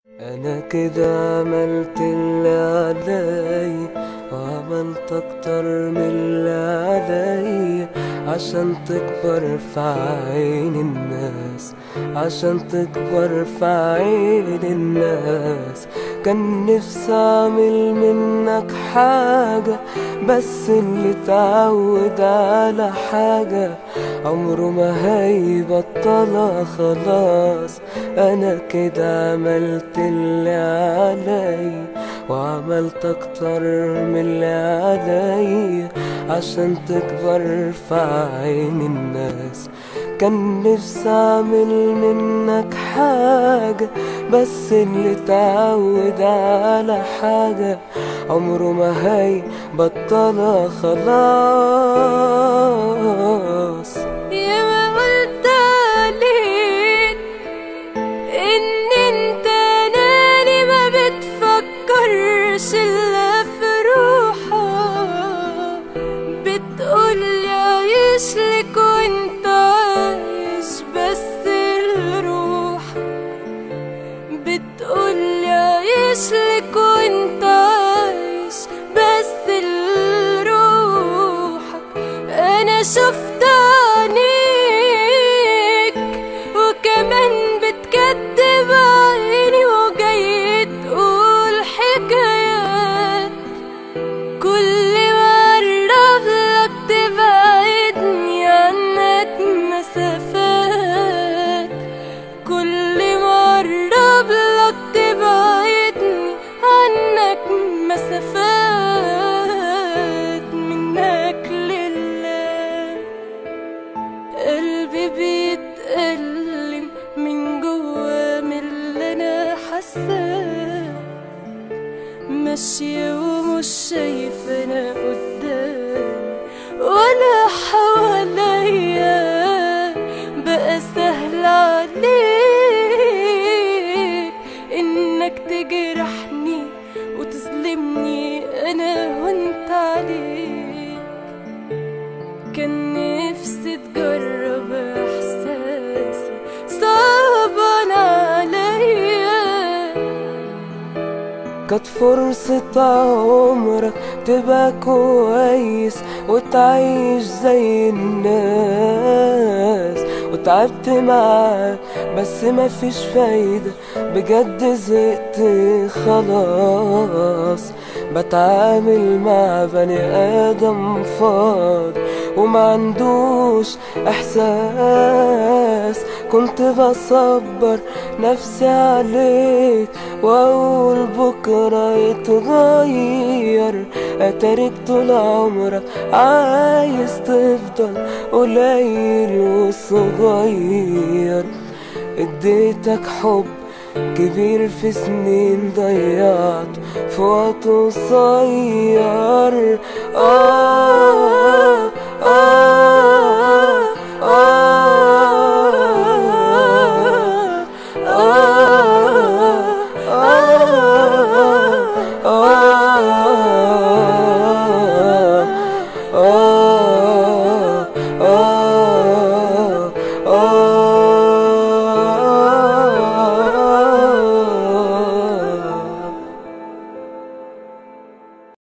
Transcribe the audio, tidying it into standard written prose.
انا كده عملت اللي علي وعملت اكتر من اللي علي عشان تكبر في عين الناس، عشان تكبر في عين الناس. كان نفسي اعمل منك حاجة، بس اللي اتعود على حاجة عمره ما هيبطلها خلاص. انا كده عملت اللي علي وعملت اكتر من اللي علي عشان تكبر في عين الناس. كان نفسي اعمل منك حاجة، بس اللي اتعود على حاجة عمره ما هيبطلها خلاص. يا ما قلت عليك ان انت اناني ما بتفكرش الا في روحك، بتقولي عايش لك وانت عايش بس لروحك، بتقولي عايش لك وانت عايش بس لروحك. انا شفت عينيك وكمان بتكدب عيني وجاي تقول حكايات، كل ما اقرب لك تبعدني عنك مسافات، كل ما اقرب لك تبعدني عنك مسافات. منك لله قلبي بيتألم من جوا من اللي انا حاساه، ماشية ومش شايفة انا قدامي ولا حواليا، بقى سهل عليك انك تجرحني وتظلمني انا وانت عليك. كان نفسي تجرب احساسي صعبان عليا، كانت فرصة عمرك تبقى كويس وتعيش زي الناس، وتعبت معاك بس مفيش فايدة، بجد زهقت خلاص. بتعامل مع بني آدم فاضي وما عندوش إحساس. كنت بصبر نفسي عليك وأقول بكرة يتغير، أتارك طول عمرك عايز تفضل قليل وصغير. اديتك حب كبير في سنين ضيعت في وقت قصير. آه